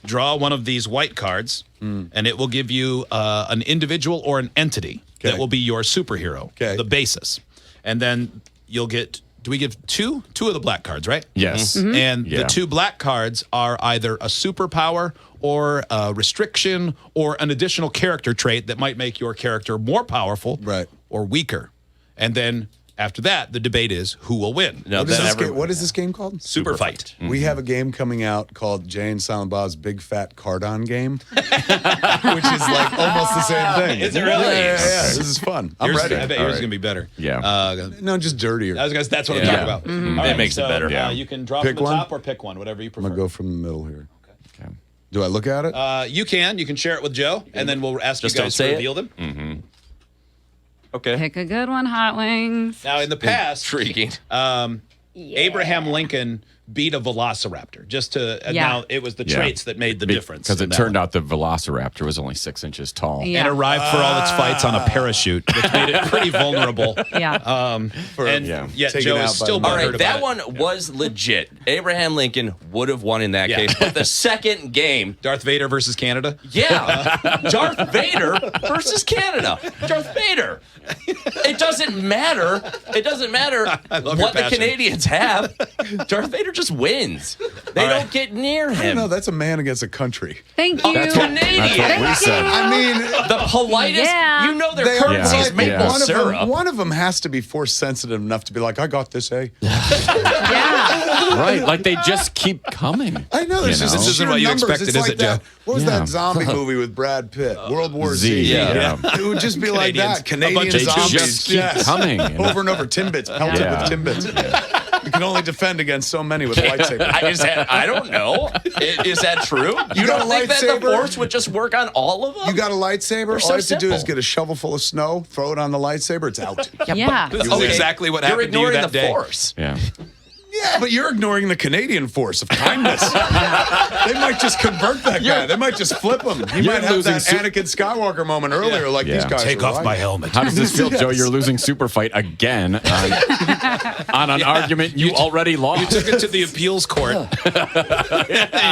draw one of these white cards, and it will give you an individual or an entity that Okay. will be your superhero, Okay. the basis. And then you'll get, do we give two of the black cards, right? Yes. And Yeah. the 2 black cards are either a superpower or a restriction or an additional character trait that might make your character more powerful Right. or weaker. And then after that, the debate is who will win. No, What is, then what is this game called? Super fight. We have a game coming out called Jay and Silent Bob's Big Fat Cardon Game, which is like almost the same thing. Is it really? Yeah. This is fun. I'm Yours- ready. I bet yours is going to be better. Yeah. No, just dirtier. That's what I'm Yeah. talking about. All It makes it better. You can draw Pick from the one? top or pick one, whatever you I'm prefer. gonna go from the middle here. Okay. Do I look at it? You can share it with Joe, and then we'll ask Just you don't guys say to it? reveal them. Okay. Pick a good one, Hot Wings. Now, in the past, Intriguing. Abraham Lincoln beat a velociraptor. Just to now, it was the traits that made the difference. Because it turned out the Velociraptor was only 6 inches tall. Yeah. and arrived for all its fights on a parachute, which made it pretty vulnerable. Yeah. Yet taken Joe out is still by- All butthurt right, that about it. one was legit. Abraham Lincoln would have won in that Yeah. case. But the second game, Darth Vader versus Canada. yeah, Darth Vader versus Canada. Darth Vader. It doesn't matter. It doesn't matter love your what the passion. Canadians have. Darth Vader just wins. They don't get near him. No, that's a man against a country. Thank you. That's what we Thank said. you. I mean, The politest, Yeah. you know, their they currency are is like, maple one syrup. of them. One of them has to be force sensitive enough to be like, I got this, eh? Yeah. Right, like they just keep coming. I know. There's You just know? This isn't sheer what you numbers. expected, It's is like it, Joe? that. What was Yeah. that zombie movie with Brad Pitt? World War Z. Yeah. It would just be like Canadians. that. Canadian bunch of They zombies. just keep coming. Over and over. Timbits. Pelted Yeah. with Timbits. You can only defend against so many with lightsabers. I don't know. Is that true? You got don't a think that the lightsaber? Force would just work on all of them? You got a lightsaber. All so you have to do is simple. get a shovel full of snow, throw it on the lightsaber. It's out. Yeah. This is exactly what You're happened to you ignoring that the day. Force. Yeah. Yeah, but you're ignoring the Canadian force of kindness. They might just convert that guy. They might just flip him. He You're might have losing that Anakin Skywalker moment earlier. Like Yeah. these guys. Take are off right. my helmet. How does this feel, Joe? You're losing super fight again on an argument you already lost. You took it to the appeals court. You're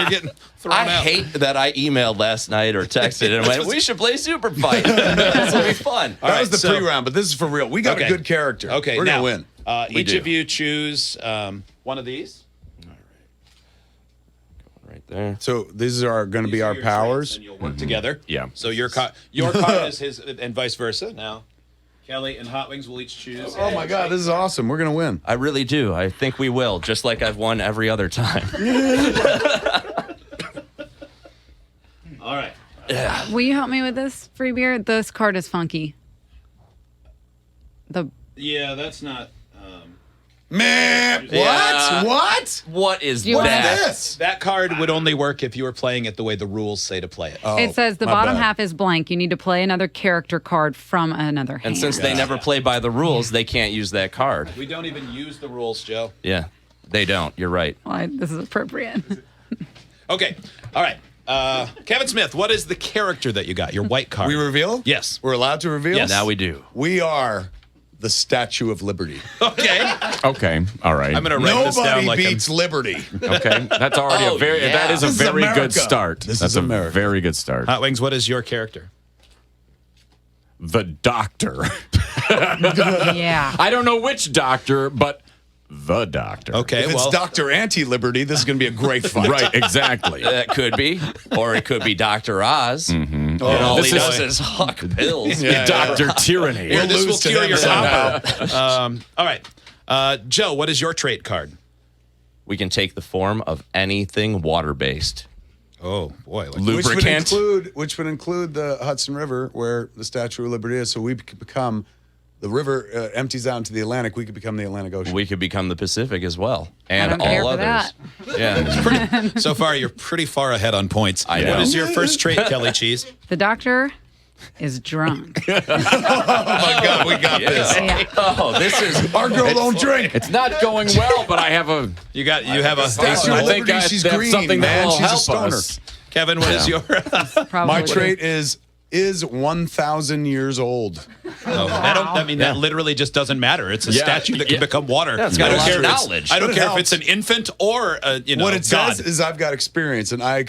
getting thrown I out. hate that I emailed last night or texted and went, we should play Super Fight. This will be fun. That was the so- pre-round, but this is for real. We got Okay. a good character. Okay, we're now, gonna win. Each do. of you choose one of these. Right there. So these are going to be These are our your powers. traits, and you'll work together. Yeah. So your card is his, and vice versa. Now, Kelly and Hot Wings will each choose. Oh my God, this is awesome. We're gonna win. I really do. I think we will, just like I've won every other time. All right. Will you help me with this, free beer? This card is funky. Yeah, that's not. Man, Yeah. what? What is you want that? This. That card would only work if you were playing it the way the rules say to play it. It says the my bottom bad. half is blank. You need to play another character card from another hand. And since they never play by the rules, they can't use that card. We don't even use the rules, Joe. Yeah, they don't. You're right. Well, this is appropriate. Okay. All right. Kevin Smith, what is the character that you got? Your white card. We reveal? Yes. We're allowed to reveal? Yes. Now we do. We are the Statue of Liberty. Okay. Okay. All right. I'm going to write this down Nobody like beats liberty. Okay. That's already Oh, a very. yeah. That is a This is very America. good start. This That's is a America. very good start. Hot Wings, what is your character? The doctor. Yeah. I don't know which doctor, but the doctor. Okay. If it's well, Dr. Anti-Liberty, this is going to be a great fight. Right. Exactly. That could be, or it could be Dr. Oz. And all This he is- does is huck pills. Doctor Tyranny. Here, this will lose to cure them your somehow. copper. All right. Joe, what is your trait card? We can take the form of anything water-based. Oh, boy. Lubricant. Which would include the Hudson River, where the Statue of Liberty is. So we could become, the river empties out into the Atlantic. We could become the Atlantic Ocean. We could become the Pacific as well, and don't care all for others. Yeah. So far, you're pretty far ahead on points. I know. What is your first trait, Kelly Cheese? The doctor is drunk. Oh my God, we got this. Yeah. Oh, this is Our girl don't drink. It's not going well, but I have a. You have a Statue of I think Liberty, she's that's green, something that man. will She's a help stoner. us. Kevin, what is your? Probably. My trait is 1,000 years old. That literally just doesn't matter. It's a Yeah. statue that can become water. it's got a lot of if it's- knowledge. I don't But it care if helps. it's an infant or What it God. says is I've got experience, and I've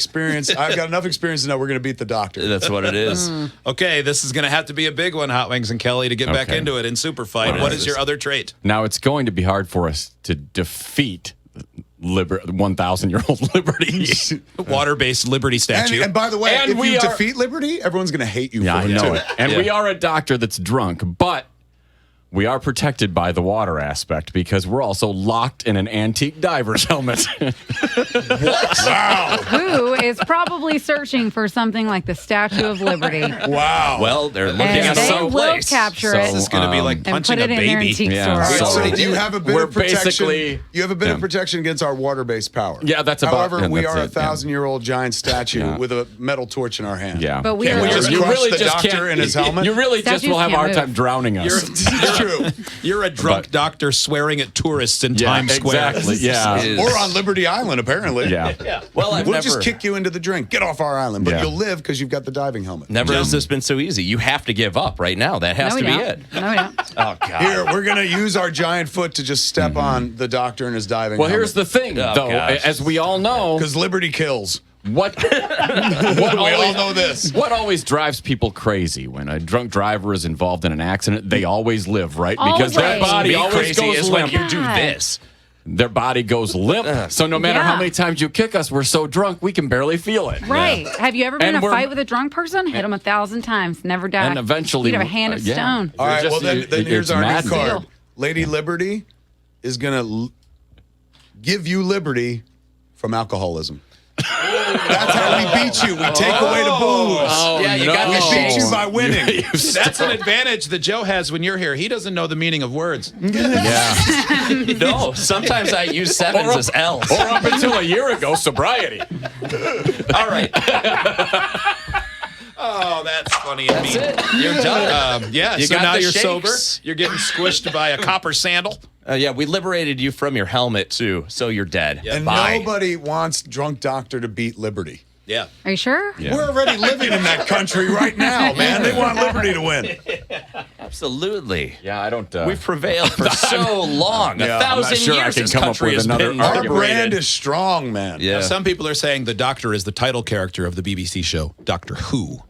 got enough experience to know we're going to beat the doctor. That's what it is. Okay, this is going to have to be a big one, Hot Wings and Kelly, to get back Okay. into it in Super Fight. What is your other trait? Now it's going to be hard for us to defeat 1,000-year-old liberty. Water-based Liberty statue. And by the way, And if we you are- defeat Liberty, everyone's going to hate you Yeah, for I it know too. it. And we are a doctor that's drunk, but we are protected by the water aspect because we're also locked in an antique diver's helmet. Wow. Who is probably searching for something like the Statue of Liberty. Wow. Well, they're looking And at they some will place. capture So, it This is going to be like and punching put it a in their baby. antique Yeah. store. So So do you have a bit we're of protection? basically- You have a bit of protection against our water-based power. Yeah, that's about- However, yeah, we that's are it, a 1,000-year-old giant statue Yeah. with a metal torch in our hand. Yeah. But we Can't are we just You crush really the just doctor can't- in his helmet? You really just Statues will have a can't hard move. time drowning us. It's true. You're a drunk But- doctor swearing at tourists in Yeah, Times Square. exactly. Yeah. Is- Or on Liberty Island, apparently. Yeah. Well, I've We'll never, just kick you into the drink. Get off our island. But Yeah. you'll live because you've got the diving helmet. never has this been so easy. You have to give up right now. That has No, we to be don't. it. No, we don't. Oh, God. Here, we're going to use our giant foot to just step on the doctor and his diving Well, helmet. here's the thing, Oh, though. gosh. As we all know, Because Liberty kills. what We all know this. What always drives people crazy when a drunk driver is involved in an accident? They always live, right? Because their Always. body Me always crazy goes is when limp. you do God. this. Their body goes limp. So no matter Yeah. how many times you kick us, we're so drunk we can barely feel it. Right. Have you ever been in And a we're- fight with a drunk person? Hit them 1,000 times. Never die. And eventually, You'd have a hand of yeah. stone. All right, Just- well, then it- here's it's our new madness. card. Deal. Lady Liberty is going to give you liberty from alcoholism. That's how we beat you. We take away the booze. Yeah, you got We the beat shakes. you by winning. That's an advantage that Joe has when you're here. He doesn't know the meaning of words. Yeah. No, sometimes I use sevens as L's. Or up until a year ago, sobriety. All right. Oh, that's funny and That's mean. it. You're done. Yeah, You so got now the you're shakes. sober. You're getting squished by a copper sandal. Yeah, we liberated you from your helmet, too, so you're dead. And Bye. nobody wants drunk doctor to beat liberty. Yeah. Are you sure? Yeah. We're already living in that country right now, man. They want liberty to win. Absolutely. Yeah, I don't. We've prevailed for so long. Yeah, a I'm not 1,000 sure I years can this come up country with has another been Our argument. brand is strong, man. Yeah. Now, some people are saying the Doctor is the title character of the BBC show Doctor Who.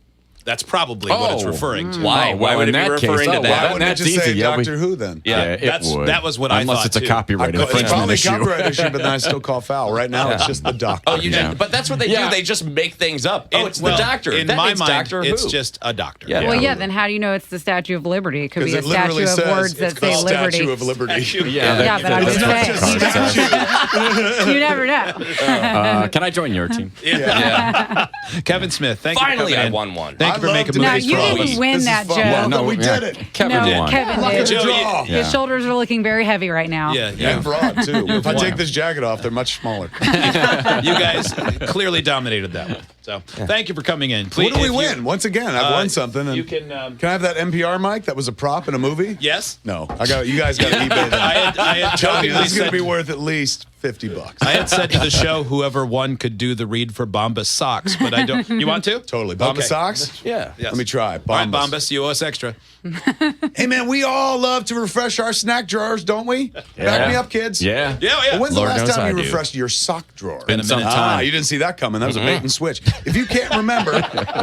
That's probably what it's Oh. referring to. Why? Oh, Why well, would in it be that case, referring to oh, that? well, Why wouldn't it that's just say easy. Yeah, Doctor Who then? Yeah, it that's- would. that was what I Unless thought, it's a too. copyright It's infringement probably a issue. copyright issue, but then I still call foul. Right now, it's just the doctor. Oh, you did, but that's what they Yeah. do. They just make things up. Oh, it's Well, the doctor. In That my means mind, Doctor it's Who. just a doctor. Yeah. Well, yeah, then how do you know it's the Statue of Liberty? It could be a Because it literally statue of says words it's that say called liberty. Statue of Liberty. Yeah, but I'm that's just what saying. the card says. You never know. Can I join your team? Yeah. Kevin Smith, thank Finally, you for I coming in. won one. Thank you for I making love to No, movies you for all of didn't us. win This is that, fun. Joe. Well, no, we yeah, did it. Kevin No, won. Kevin Luck did. of the draw. Yeah. His shoulders are looking very heavy right now. Yeah, And broad, too. If I won. take this jacket off, they're much smaller. You guys clearly dominated that one. So thank you for coming in. Please, What do we if you- win? Once again, I've won something. And You can. can I have that NPR mic that was a prop in a movie? Yes. No, I got. You guys got to eBay that. I had Tell you jokingly this is going said, to be worth at least $50. I had said to the show whoever won could do the read for Bombas socks, but I don't. You want to? Totally. Bombas Okay. socks? Yeah. Yes. Let me try. All right, Bombas. Bombas, you owe us extra. Hey, man, we all love to refresh our snack drawers, don't we? Back me up, kids. Yeah. Yeah, yeah. Well, when's Lord the last knows time I you do. refreshed your sock drawer? Been a minute. Ah, you didn't see that coming. That was a bait and switch. If you can't remember,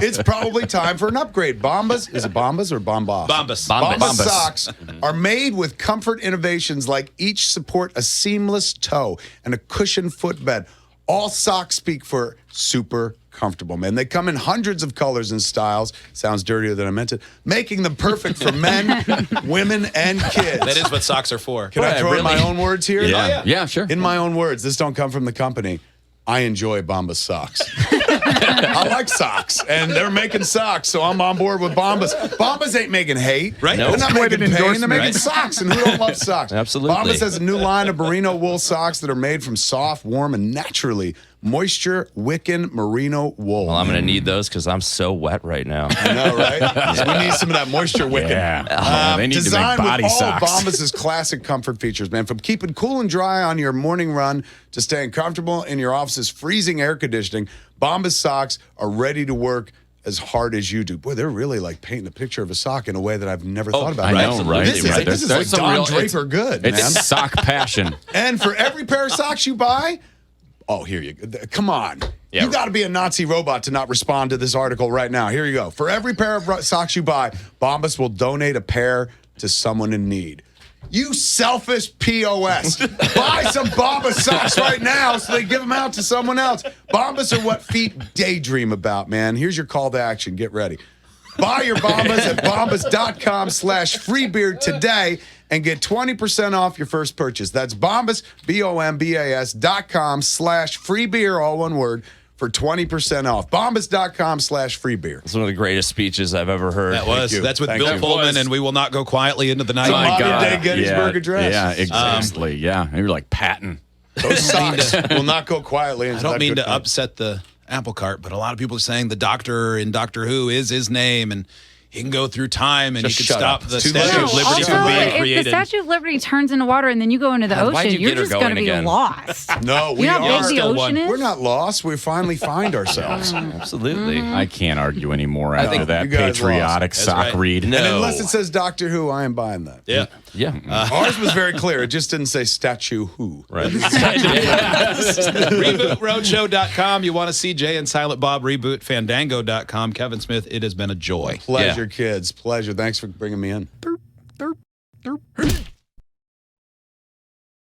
it's probably time for an upgrade. Bombas, is it Bombas or Bombas? Bombas. Bombas. Bombas socks are made with comfort innovations like each support a seamless toe and a cushioned footbed. All socks speak for super comfortable, man. They come in hundreds of colors and styles. Sounds dirtier than I meant it. Making them perfect for men, women, and kids. That is what socks are for. Can I throw in my own words here? Yeah. Yeah, sure. In my own words, this don't come from the company. I enjoy Bombas socks. I like socks, and they're making socks, so I'm on board with Bombas. Bombas ain't making hate. Right. They're not Quite making an pain. They're making right? socks, and who don't love socks? Absolutely. Bombas has a new line of merino wool socks that are made from soft, warm, and naturally moisture-wicking merino wool. Well, I'm going to need those because I'm so wet right now. I know, right? So we need some of that moisture wicking. Yeah. They need to make Designed body with all socks. Bombas' classic comfort features, man. From keeping cool and dry on your morning run to staying comfortable in your office's freezing air conditioning, Bombas socks are ready to work as hard as you do. Boy, they're really like painting a picture of a sock in a way that I've never thought about. I know, right? This is, right. this is There's like some Don real- Draper good, It's man. sock passion. And for every pair of socks you buy, oh, here you go. Come on. Yeah. You got to be a Nazi robot to not respond to this article right now. Here you go. For every pair of socks you buy, Bombas will donate a pair to someone in need. You selfish POS. Buy some Bombas socks right now so they give them out to someone else. Bombas are what feet daydream about, man. Here's your call to action. Get ready. Buy your Bombas at bombas.com/freebeer today and get 20% off your first purchase. That's Bombas, BOMBAS.com/freebeer, all one word, for 20% off. Bombas.com/freebeer. It's one of the greatest speeches I've ever heard. That was. That's with Bill Pullman, and we will not go quietly into the night. So modern-day Gettysburg Address. Yeah, exactly. Yeah, you're like Patton. Those socks will not go quietly into I don't that mean good to time. upset the apple cart, but a lot of people are saying the Doctor in Doctor Who is his name, and he can go through time and Just he can shut stop up. the Too Statue late. of Liberty Also, from being if the created. Statue of Liberty turns into water and then you go into the God, why'd ocean, you you're get her just going to going be again? lost. No, we You know how are. big the Still ocean one. is? We're not lost. We finally find ourselves. Absolutely. I can't argue anymore after think that you guys patriotic lost. sock That's right. read. No. And unless it says Doctor Who, I am buying that. Yeah. Yeah. Ours was very clear. It just didn't say Statue Who. Right. RebootRoadshow.com. You want to see Jay and Silent Bob, rebootfandango.com. Kevin Smith, it has been a joy. Pleasure, kids. Pleasure. Thanks for bringing me in.